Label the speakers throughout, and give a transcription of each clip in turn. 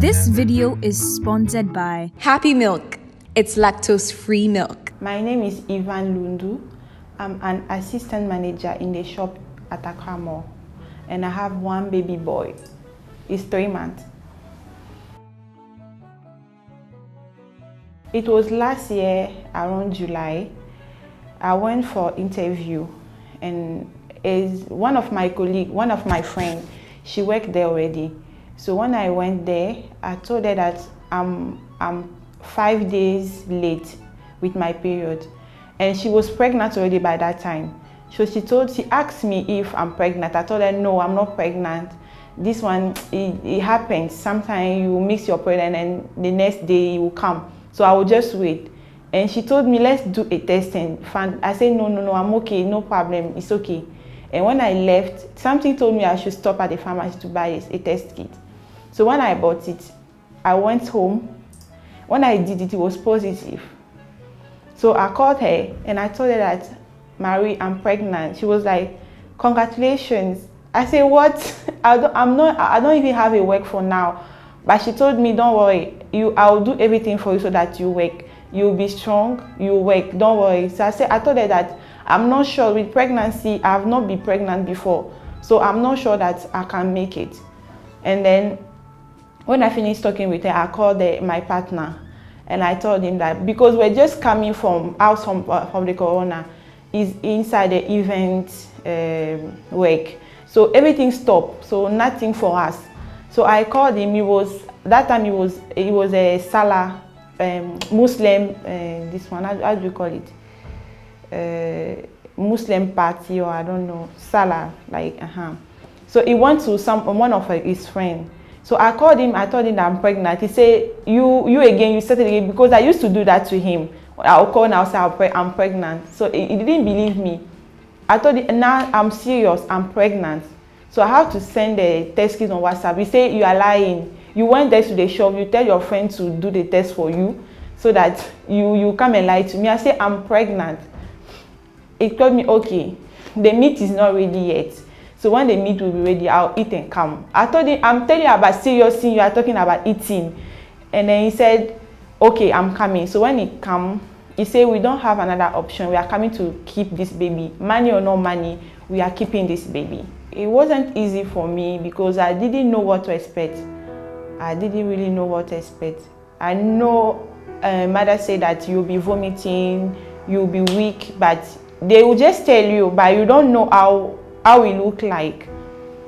Speaker 1: This video is sponsored by
Speaker 2: Happy Milk. It's lactose-free milk.
Speaker 3: My name is Yvanne Lundu. I'm an assistant manager in the shop at Accra Mall, and I have one baby boy. He's 3 months. It was last year around July. I went for interview, and one of my friends, she worked there already. So when I went there, I told her that I'm 5 days late with my period, and she was pregnant already by that time. So she asked me if I'm pregnant. I told her no, I'm not pregnant. This one, it happens. Sometimes you mix your period and the next day it will come. So I will just wait. And she told me, let's do a test. And I said, no, I'm okay, no problem, it's okay. And when I left, something told me I should stop at the pharmacy to buy a test kit. So when I bought it, I went home. When I did it, it was positive. So I called her and I told her that, Marie, I'm pregnant. She was like, congratulations. I said, what? I don't even have a work for now. But she told me, don't worry, I'll do everything for you so that you work. You'll be strong, you'll work, don't worry. So I told her that I'm not sure with pregnancy, I have not been pregnant before. So I'm not sure that I can make it. And then when I finished talking with her, I called my partner and I told him that because we're just coming from the corona, is inside the event work. So everything stopped, so nothing for us. So I called him. That time it was a Salah Muslim, this one, how do you call it? Muslim party, or I don't know, Salah, like So he went to one of his friends. So I called him. I told him that I'm pregnant. He said, "You again? You said it again?" Because I used to do that to him. I'll call and I'll say I'm pregnant. So he didn't believe me. I told him, now I'm serious. I'm pregnant. So I have to send the test kit on WhatsApp. He said, you are lying. You went there to the shop. You tell your friend to do the test for you, so that you come and lie to me. I said, I'm pregnant. He told me, okay, the meat is not ready yet. So when the meat will be ready, I'll eat and come. I told him, I'm telling you about serious thing. You are talking about eating. And then he said, okay, I'm coming. So when he come, he said, we don't have another option. We are coming to keep this baby. Money or no money, we are keeping this baby. It wasn't easy for me because I didn't know what to expect. I didn't really know what to expect. I know mother said that you'll be vomiting, you'll be weak, but they will just tell you, but you don't know how it look like.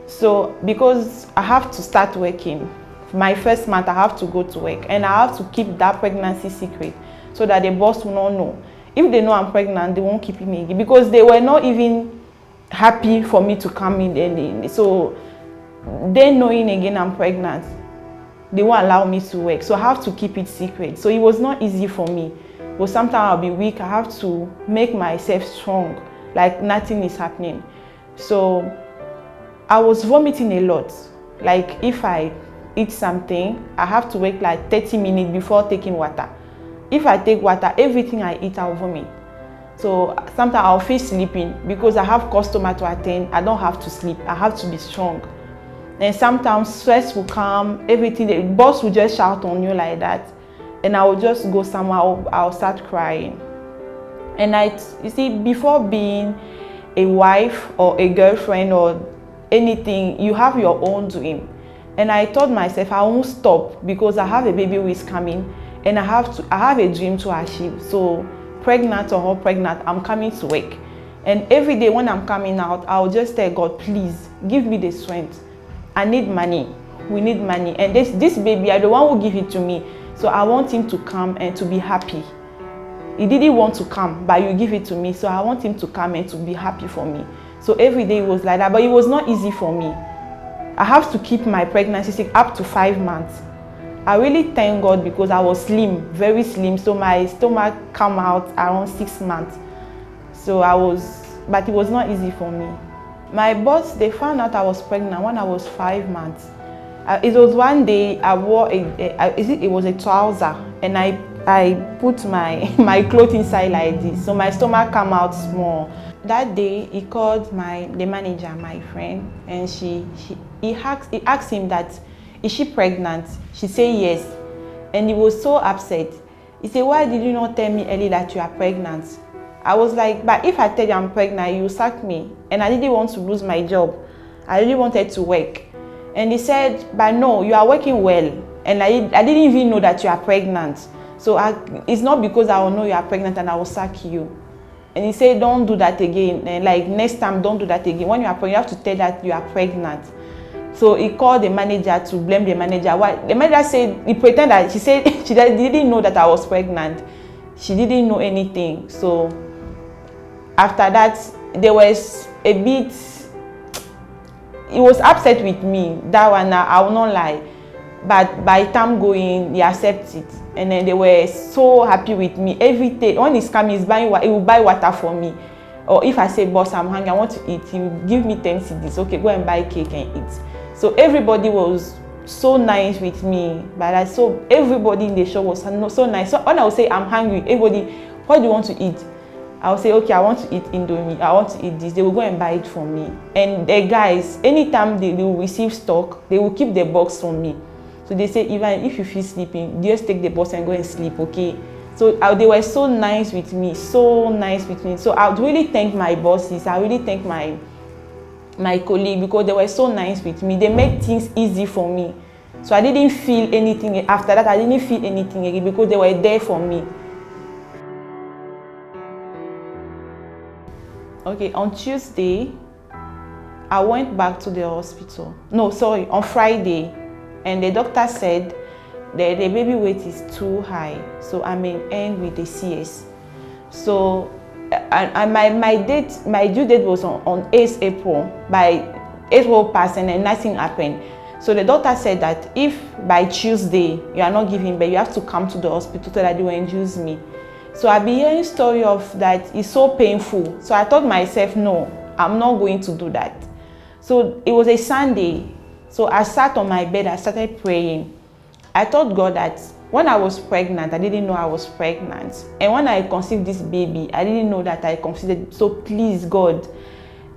Speaker 3: So because I have to start working, my first month I have to go to work, and I have to keep that pregnancy secret so that the boss will not know. If they know I'm pregnant, they won't keep me, because they were not even happy for me to come in. So they knowing again I'm pregnant, they won't allow me to work. So I have to keep it secret. So it was not easy for me. But sometimes I'll be weak. I have to make myself strong, like nothing is happening. So I was vomiting a lot. Like if I eat something, I have to wait like 30 minutes before taking water. If I take water, everything I eat, I'll vomit. So sometimes I'll feel sleeping because I have customer to attend. I don't have to sleep. I have to be strong. And sometimes stress will come, everything, the boss will just shout on you like that. And I will just go somewhere, I'll start crying. And you see, before being a wife or a girlfriend or anything, you have your own dream. And I told myself I won't stop because I have a baby who is coming, and I have a dream to achieve. So pregnant or not pregnant, I'm coming to work. And every day when I'm coming out, I'll just tell God, please give me the strength. I need money. We need money. And this baby, I'm the one who give it to me. So I want him to come and to be happy. He didn't want to come, but you give it to me. So I want him to come and to be happy for me. So every day it was like that, but it was not easy for me. I have to keep my pregnancy sick up to 5 months. I really thank God because I was slim, very slim. So my stomach came out around 6 months. But it was not easy for me. My boss, they found out I was pregnant when I was 5 months. It was one day I wore it was a trouser, and I put my clothes inside like this, so my stomach came out small. That day he called the manager, my friend, and he asked him that is she pregnant? She said yes. And he was so upset. He said, why did you not tell me early that you are pregnant? I was like, but if I tell you I'm pregnant, you sack me. And I didn't want to lose my job. I really wanted to work. And he said, but no, you are working well. And I didn't even know that you are pregnant. So it's not because I will know you are pregnant and I will sack you. And he said, don't do that again. And like next time, don't do that again. When you are pregnant, you have to tell that you are pregnant. So he called the manager to blame the manager. Why? The manager said, he pretended that she said she didn't know that I was pregnant. She didn't know anything. So after that, there was a bit, he was upset with me. That one, I will not lie. But by the time going, he accepted it. And then they were so happy with me. Every day, when he's coming, he will buy water for me. Or if I say, boss, I'm hungry, I want to eat, he will give me 10 cedis. Okay, go and buy cake and eat. So everybody was so nice with me. But so everybody in the shop was so nice. So when I would say, I'm hungry, everybody, what do you want to eat? I would say, okay, I want to eat Indomie, I want to eat this. They will go and buy it for me. And the guys, anytime they will receive stock, they will keep the box for me. So they say, Yvanne, if you feel sleeping, just take the box and go and sleep, okay? So they were so nice with me, so nice with me. So I would really thank my bosses. I really thank my colleague because they were so nice with me. They made things easy for me. So I didn't feel anything. After that, I didn't feel anything again because they were there for me. Okay, on Tuesday, I went back to the hospital. No, sorry, on Friday. And the doctor said that the baby weight is too high. So I may end with the CS. So my due date was on 8th April. By April passed and then nothing happened. So the doctor said that if by Tuesday you are not giving birth, you have to come to the hospital so that they will induce me. So I've been hearing story of that it's so painful. So I thought myself, no, I'm not going to do that. So it was a Sunday. So I sat on my bed, I started praying. I told God that when I was pregnant, I didn't know I was pregnant. And when I conceived this baby, I didn't know that I conceived. So please, God,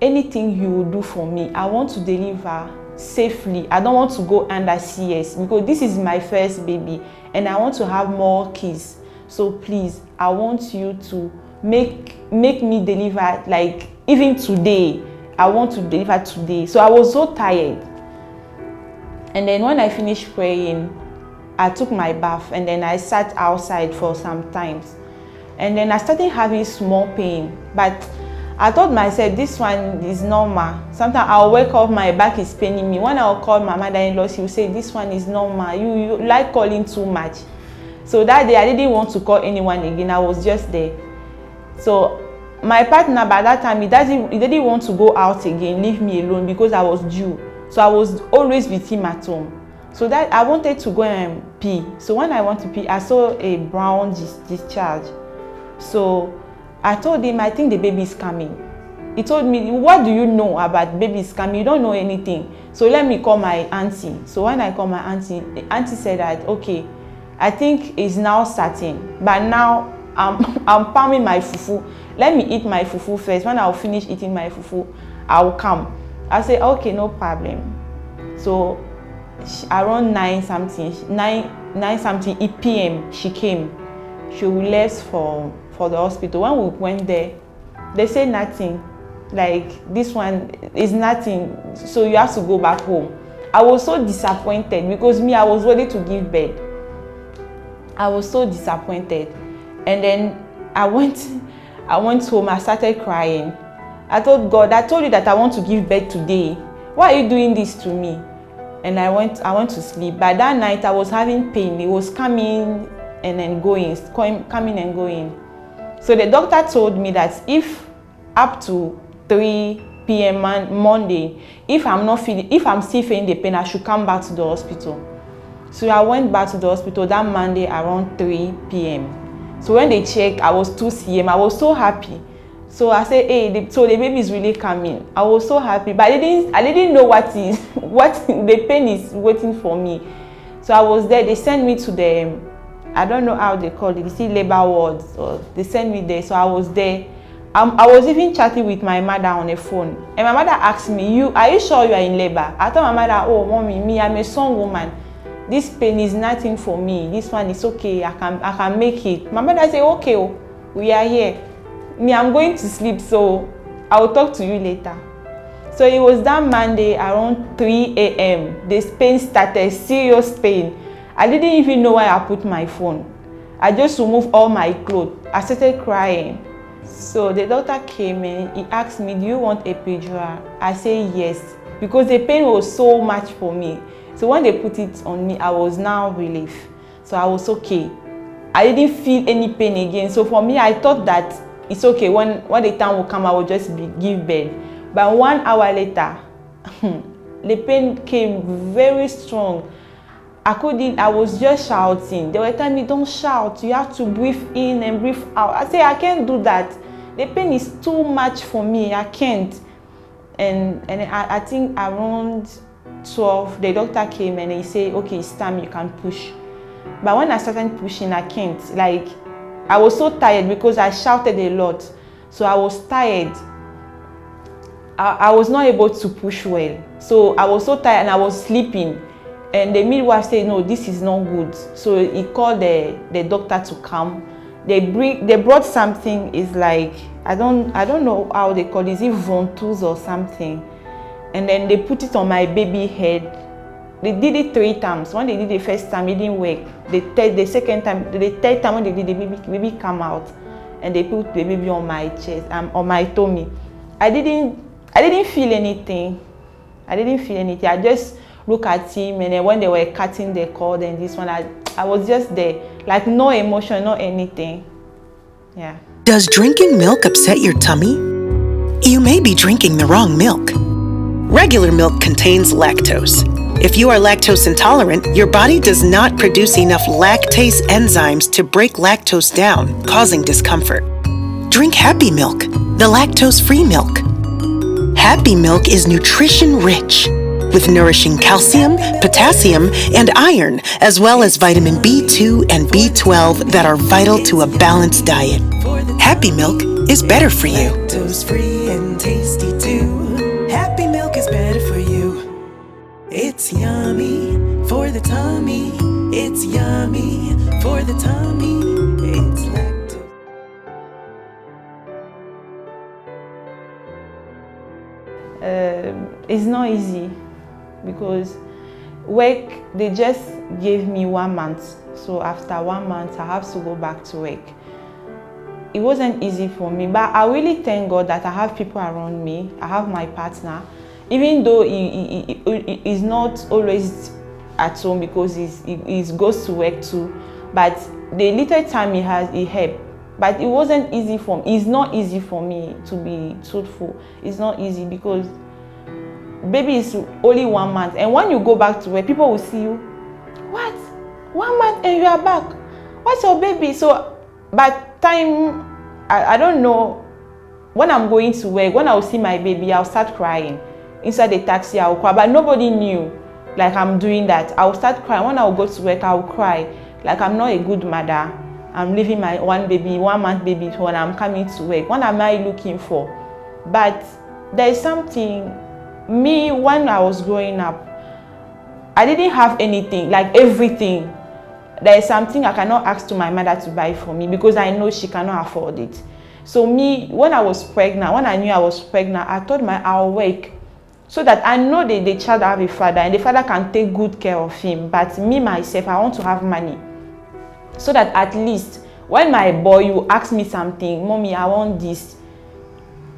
Speaker 3: anything you will do for me, I want to deliver safely. I don't want to go under CS because this is my first baby and I want to have more kids. So please, I want you to make me deliver, like even today. I want to deliver today. So I was so tired. And then when I finished praying, I took my bath and then I sat outside for some time. And then I started having small pain. But I thought myself, this one is normal. Sometimes I'll wake up, my back is paining me. When I'll call my mother-in-law, she will say, this one is normal. You like calling too much. So that day, I didn't want to call anyone again. I was just there. So my partner, by that time, he didn't want to go out again, leave me alone because I was due. So I was always with him at home. So that I wanted to go and pee. So when I went to pee, I saw a brown discharge. So I told him, I think the baby is coming. He told me, what do you know about babies coming? You don't know anything. So let me call my auntie. So when I called my auntie, the auntie said that, okay, I think it's now starting. But now I'm palming my fufu. Let me eat my fufu first. When I'll finish eating my fufu, I'll come. I said, okay, no problem. So around 9 something p.m. she came. She left for the hospital. When we went there, they said nothing. Like, this one is nothing. So you have to go back home. I was so disappointed because I was ready to give birth. I was so disappointed. And then I went home, I started crying. I told God, I told you that I want to give birth today. Why are you doing this to me? And I went to sleep. By that night, I was having pain. It was coming and then going, coming and going. So the doctor told me that if up to 3 p.m. Monday, if I'm still feeling the pain, I should come back to the hospital. So I went back to the hospital that Monday around 3 p.m. So when they checked, I was 2 cm. I was so happy. So I said, hey, so the baby is really coming. I was so happy, but I didn't know what the pain is waiting for me. So I was there. They sent me to the, I don't know how they call it. You see, labor wards, or they sent me there. So I was there. I was even chatting with my mother on the phone, and my mother asked me, are you sure you are in labor? I told my mother, oh mommy, me, I'm a strong woman. This pain is nothing for me. This one is okay. I can make it. My mother said, okay, oh, we are here. Me, I'm going to sleep, so I will talk to you later. So it was that Monday around 3 a.m. The pain started, serious pain. I didn't even know where I put my phone. I just removed all my clothes. I started crying. So the doctor came in, he asked me, do you want a epidural? I said yes, because the pain was so much for me. So when they put it on me, I was now relieved. So I was okay. I didn't feel any pain again. So for me, I thought that it's okay. When the time will come, I will just give birth. But 1 hour later, the pain came very strong. I was just shouting. They were telling me, don't shout. You have to breathe in and breathe out. I said, I can't do that. The pain is too much for me. I can't. And I think around 12, the doctor came and he said, okay, it's time, you can push. But when I started pushing, I can't. Like, I was so tired because I shouted a lot. So I was tired. I was not able to push well. So I was so tired and I was sleeping. And the midwife said, no, this is not good. So he called the doctor to come. They brought something, is like, I don't know how they call it. Is it ventouses or something? And then they put it on my baby head. They did it 3 times. When they did the first time, it didn't work. The second time, the third time when they did, the baby come out, and they put the baby on my chest, on my tummy. I didn't feel anything. I just look at him, and then when they were cutting the cord and this one, I was just there, like no emotion, no anything. Yeah.
Speaker 4: Does drinking milk upset your tummy? You may be drinking the wrong milk. Regular milk contains lactose. If you are lactose intolerant, your body does not produce enough lactase enzymes to break lactose down, causing discomfort. Drink Happy Milk, the lactose-free milk. Happy Milk is nutrition-rich, with nourishing calcium, potassium, and iron, as well as vitamin B2 and B12 that are vital to a balanced diet. Happy Milk is better for you.
Speaker 5: Lactose-free and tasty too. Happy Milk is better for you. It's yummy for the tummy. It's yummy for the tummy. It's lactose.
Speaker 3: It's not easy because work, they just gave me 1 month. So after 1 month, I have to go back to work. It wasn't easy for me, but I really thank God that I have people around me. I have my partner, even though he is not always at home because he goes to work too. But the little time he has, he helps. But it wasn't easy for me. It's not easy for me, to be truthful. It's not easy because baby is only 1 month, and when you go back to work, people will see you. What? 1 month and you are back? What's your baby? So, but time, I don't know. When I'm going to work, when I will see my baby, I'll start crying. Inside the taxi, I'll cry, but nobody knew like I'm doing that. I'll start crying. When I'll go to work, I'll cry like I'm not a good mother. I'm leaving my 1 month baby when I'm coming to work. What am I looking for? But there's something, me, when I was growing up, I didn't have anything, like everything. There is something I cannot ask to my mother to buy for me because I know she cannot afford it. So me, when I was pregnant, when I knew I was pregnant, I thought I'll work so that I know that the child have a father and the father can take good care of him. But me, myself, I want to have money so that at least when my boy will ask me something, mommy, I want this,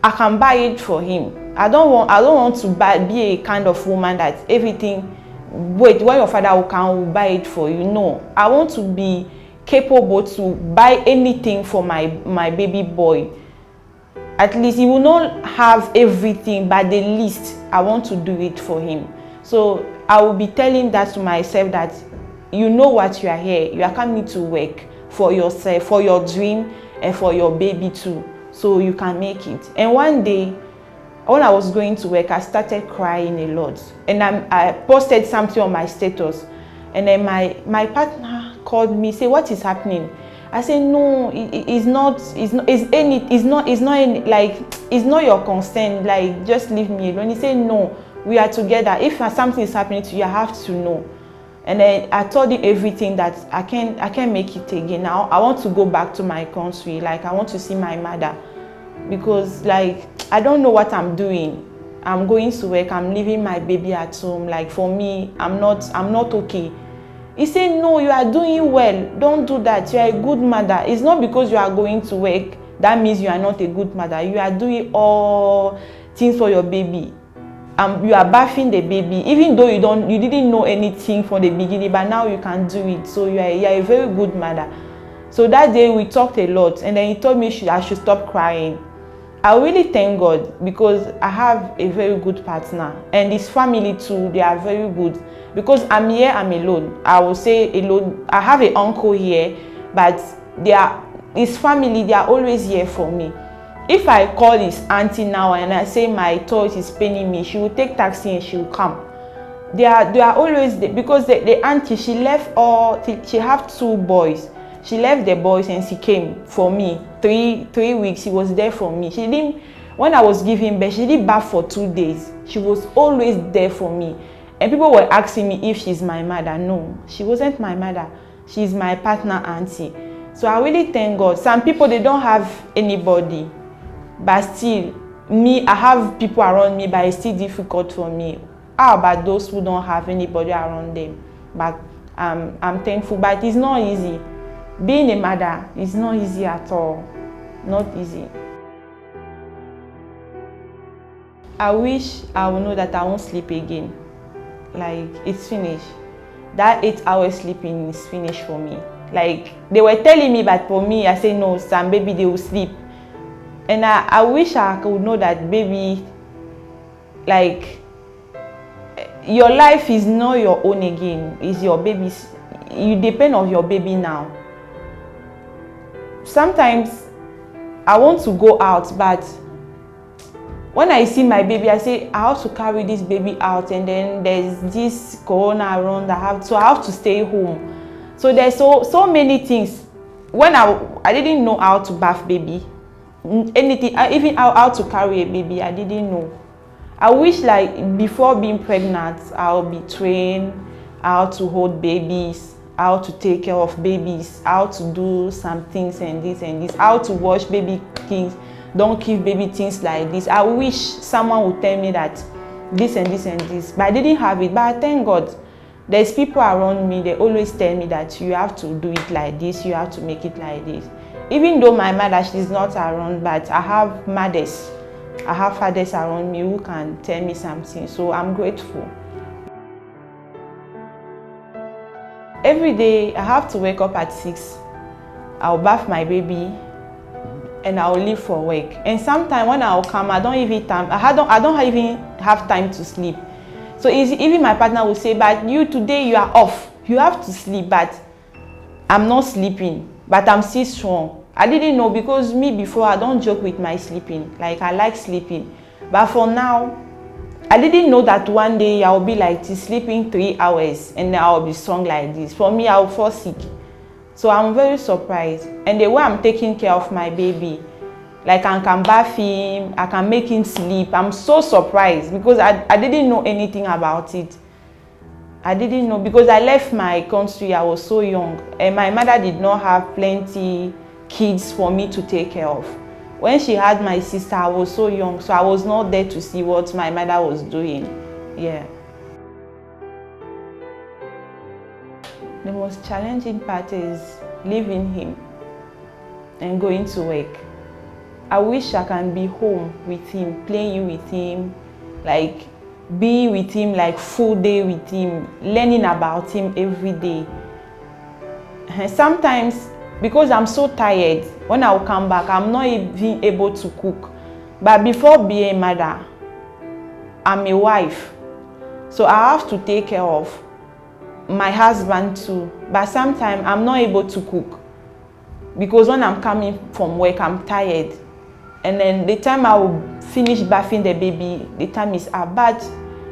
Speaker 3: I can buy it for him. I don't want to be a kind of woman that everything, wait, when your father will buy it for you. No, I want to be capable to buy anything for my baby boy. At least he will not have everything, but the least I want to do it for him. So I will be telling that to myself that you know what you are here. You are coming to work for yourself, for your dream, and for your baby too. So you can make it. And one day, when I was going to work, I started crying a lot. And I posted something on my status. And then my partner called me, say, what is happening? I say no, it's not your concern, like just leave me alone. He said no, we are together. If something is happening to you, I have to know. And then I told him everything, that I can't make it again. Now I want to go back to my country, like I want to see my mother, because like I don't know what I'm doing. I'm going to work, I'm leaving my baby at home. Like for me, I'm not okay. He said, no, you are doing well. Don't do that. You are a good mother. It's not because you are going to work that means you are not a good mother. You are doing all things for your baby. You are bathing the baby, even though you didn't know anything from the beginning, but now you can do it. So you are a very good mother. So that day we talked a lot, and then he told me I should stop crying. I really thank God, because I have a very good partner, and his family too, they are very good. Because I'm here, I'm alone. I will say alone. I have an uncle here, but his family, they are always here for me. If I call his auntie now and I say my throat is paining me, she will take taxi and she will come. They are always there, because the auntie, she left she have 2 boys. She left the boys and she came for me. 3 weeks, she was there for me. She didn't, when I was giving birth, she didn't bath for 2 days. She was always there for me. And people were asking me if she's my mother. No, she wasn't my mother. She's my partner auntie. So I really thank God. Some people, they don't have anybody. But still, me, I have people around me, but it's still difficult for me. How about those who don't have anybody around them? But I'm thankful, but it's not easy. Being a mother is not easy at all. Not easy. I wish I would know that I won't sleep again. Like, it's finished. That 8 hours sleeping is finished for me. Like, they were telling me, but for me, I say no, some baby, they will sleep. And I wish I could know that, baby, like, your life is not your own again. It's your baby's. You depend on your baby now. Sometimes I want to go out, but when I see my baby, I say I have to carry this baby out, and then there's this corona around. I have to stay home. So there's so many things. When I didn't know how to bath baby, anything, even how to carry a baby, I didn't know. I wish, like, before being pregnant, I'll be trained how to hold babies, how to take care of babies, how to do some things and this, how to wash baby things, don't give baby things like this. I wish someone would tell me that this and this and this, but I didn't have it. But I thank God, there's people around me, they always tell me that you have to do it like this, you have to make it like this. Even though my mother, she's not around, but I have mothers, I have fathers around me who can tell me something, so I'm grateful. Every day, I have to wake up at 6. I'll bath my baby, and I'll leave for work. And sometimes when I'll come, I don't even have time to sleep. So even my partner will say, but today you are off, you have to sleep. But I'm not sleeping, but I'm still strong. I didn't know, because me before, I don't joke with my sleeping. Like, I like sleeping. But for now, I didn't know that one day I'll be like this, sleeping 3 hours, and then I'll be strong like this. For me, I'll fall sick. So I'm very surprised. And the way I'm taking care of my baby, like, I can bath him, I can make him sleep. I'm so surprised, because I didn't know anything about it. I didn't know, because I left my country, I was so young, and my mother did not have plenty kids for me to take care of. When she had my sister, I was so young, so I was not there to see what my mother was doing. Yeah. The most challenging part is leaving him and going to work. I wish I can be home with him, playing with him, like being with him, like full day with him, learning about him every day. And sometimes, because I'm so tired, when I will come back, I'm not even able to cook. But before being a mother, I'm a wife. So I have to take care of my husband too. But sometimes I'm not able to cook, because when I'm coming from work, I'm tired. And then the time I will finish bathing the baby, the time is up. But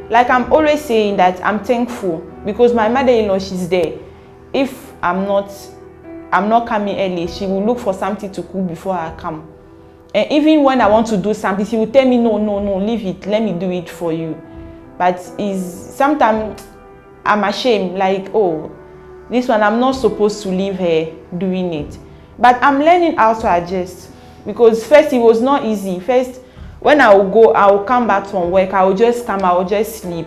Speaker 3: like I'm always saying, that I'm thankful, because my mother-in-law, she's there. If I'm not I'm not coming early, she will look for something to cook before I come. And even when I want to do something, she will tell me, no, leave it, let me do it for you. But sometimes I'm ashamed, like, oh, this one, I'm not supposed to leave her doing it. But I'm learning how to adjust, because first it was not easy. First, when I will go, I will come back from work, I will just come, I will just sleep.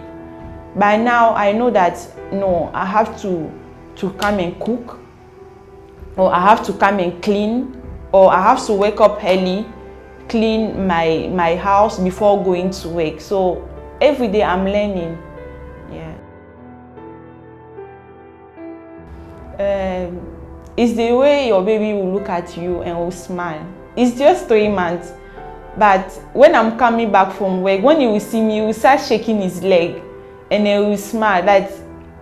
Speaker 3: By now, I know that, no, I have to come and cook, or I have to come and clean, or I have to wake up early, clean my house before going to work. So every day I'm learning. Yeah. It's the way your baby will look at you and will smile. It's just 3 months, but when I'm coming back from work, when he will see me, he will start shaking his leg and he will smile. That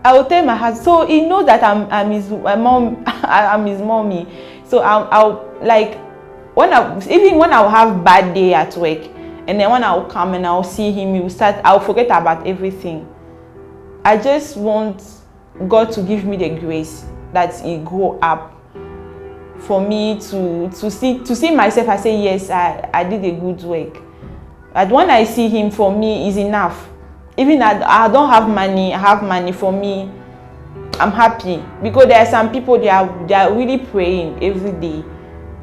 Speaker 3: I will tell my husband, so he knows that I'm his mom, I'm his mommy. So I'll like, even when I'll have bad day at work, and then when I'll come and I'll see him, I'll forget about everything. I just want God to give me the grace that he grow up for me to see myself. I say, yes, I did a good work. But when I see him, for me is enough. Even I don't have money, I have money. For me, I'm happy, because there are some people, they are really praying every day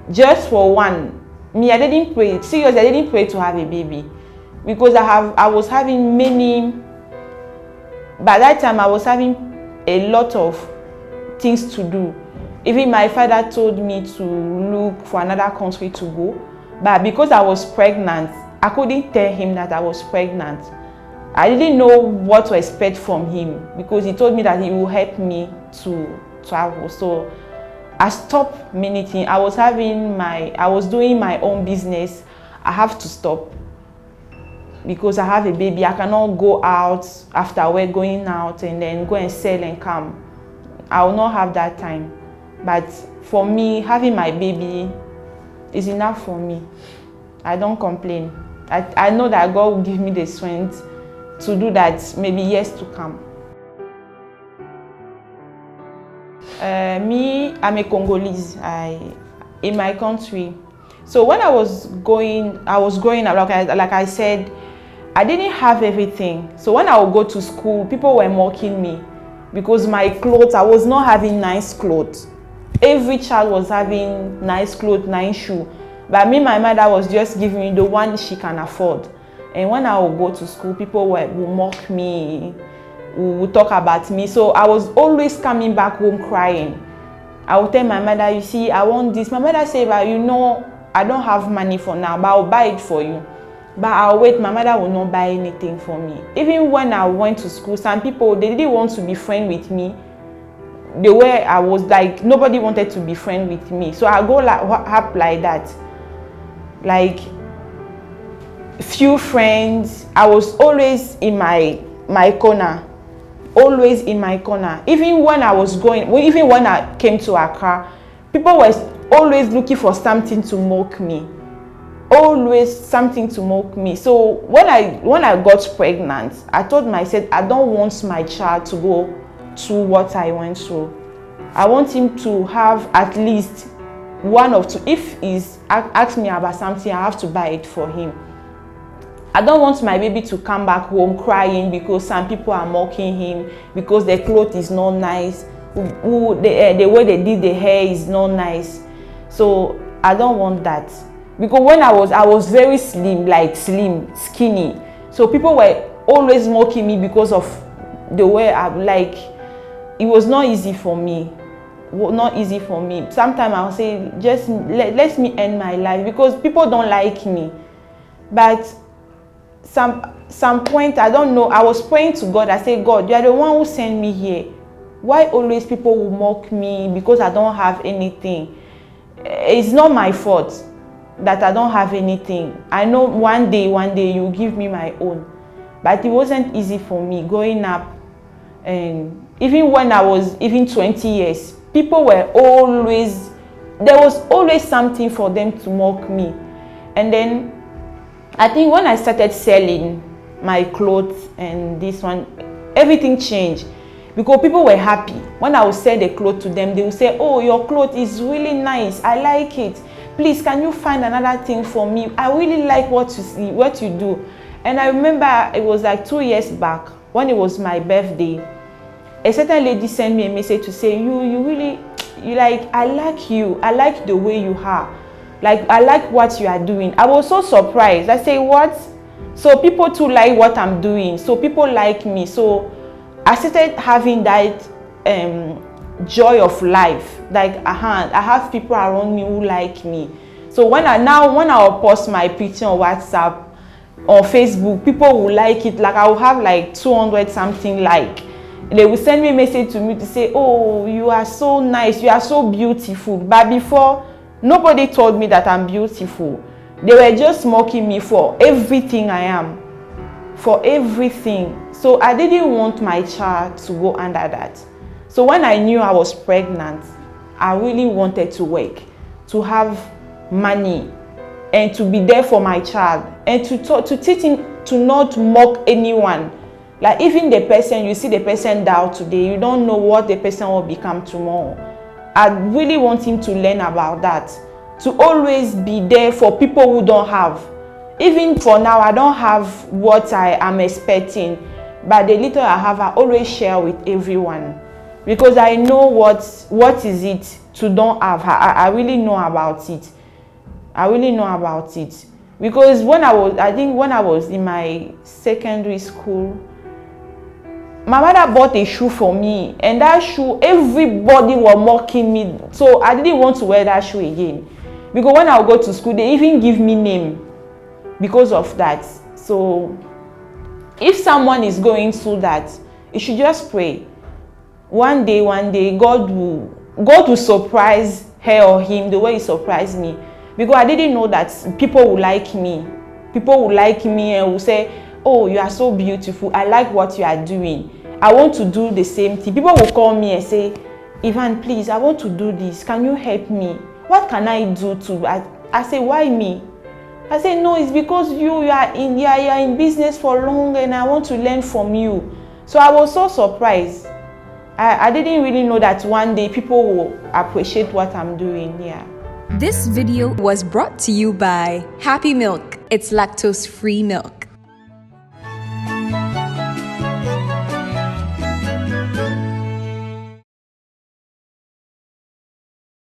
Speaker 3: just for one. Me, I didn't pray. Seriously, I didn't pray to have a baby, because I was having many. By that time, I was having a lot of things to do. Even my father told me to look for another country to go, but because I was pregnant, I couldn't tell him that I was pregnant. I didn't know what to expect from him, because he told me that he will help me to travel. So I stopped many things. I was doing my own business. I have to stop, because I have a baby. I cannot go out after we're going out and then go and sell and come. I will not have that time. But for me, having my baby is enough for me. I don't complain. I know that God will give me the strength to do that maybe years to come. Me, I'm a Congolese in my country. So when I was growing up, like I said, I didn't have everything. So when I would go to school, people were mocking me because my clothes, I was not having nice clothes. Every child was having nice clothes, nice shoes. But me, my mother was just giving me the one she can afford. And when I would go to school, people would mock me, would talk about me. So I was always coming back home crying. I would tell my mother, you see, I want this. My mother said, but you know, I don't have money for now, but I'll buy it for you. But I'll wait. My mother will not buy anything for me. Even when I went to school, some people, they didn't want to be friends with me. The way I was, like, nobody wanted to be friends with me. So I go up like that. Like, few friends. I was always in my corner. Always in my corner. Even when I came to Accra, people were always looking for something to mock me. Always something to mock me. So when I got pregnant, I told myself, I don't want my child to go through what I went through. I want him to have at least one or two. If he's asks me about something, I have to buy it for him. I don't want my baby to come back home crying because some people are mocking him, because their clothes is not nice, the way they did the hair is not nice. So I don't want that. Because when I was very slim, skinny. So people were always mocking me because of the way it was not easy for me. Not easy for me. Sometimes I'll say, just let me end my life, because people don't like me. But some point, I don't know, I was praying to God. I said, God, you are the one who sent me here. Why always people will mock me because I don't have anything? It's not my fault that I don't have anything. I know one day you give me my own. But it wasn't easy for me growing up. And even when I was even 20 years, people were always, there was always something for them to mock me. And then I think when I started selling my clothes and this one, everything changed, because people were happy. When I will send a cloth to them, they will say, oh, your cloth is really nice, I like it. Please, can you find another thing for me? I really like what you see, what you do. And I remember it was like 2 years back when it was my birthday. A certain lady sent me a message to say, I like you. I like the way you are. Like, I like what you are doing. I was so surprised. I say, what? So people too like what I'm doing. So people like me. So I started having that joy of life. Like, I have people around me who like me. So when I will post my picture on WhatsApp or Facebook, people will like it. Like, I will have like 200 something like. They will send me a message to me to say, oh, you are so nice, you are so beautiful. But before, nobody told me that I'm beautiful. They were just mocking me for everything I am, for everything. So I didn't want my child to go under that. So when I knew I was pregnant, I really wanted to work, to have money, and to be there for my child, and to teach him to not mock anyone. Like, even the person, you see the person down today, you don't know what the person will become tomorrow. I really want him to learn about that, to always be there for people who don't have. Even for now, I don't have what I am expecting, but the little I have, I always share with everyone, because I know what is it to don't have. I really know about it. I really know about it, because when I was in my secondary school, my mother bought a shoe for me, and that shoe, everybody was mocking me. So I didn't want to wear that shoe again, because when I would go to school, they even give me name because of that. So if someone is going through that, you should just pray. One day, God will surprise her or him the way he surprised me, because I didn't know that people will like me. People will like me and will say, oh, you are so beautiful, I like what you are doing, I want to do the same thing. People will call me and say, Yvanne, please, I want to do this, can you help me? What can I do to? I say, why me? I say, no, it's because you are in business for long, and I want to learn from you. So I was so surprised. I didn't really know that one day people will appreciate what I'm doing. Yeah.
Speaker 1: This video
Speaker 2: Was brought to you by Happy Milk. It's lactose-free milk.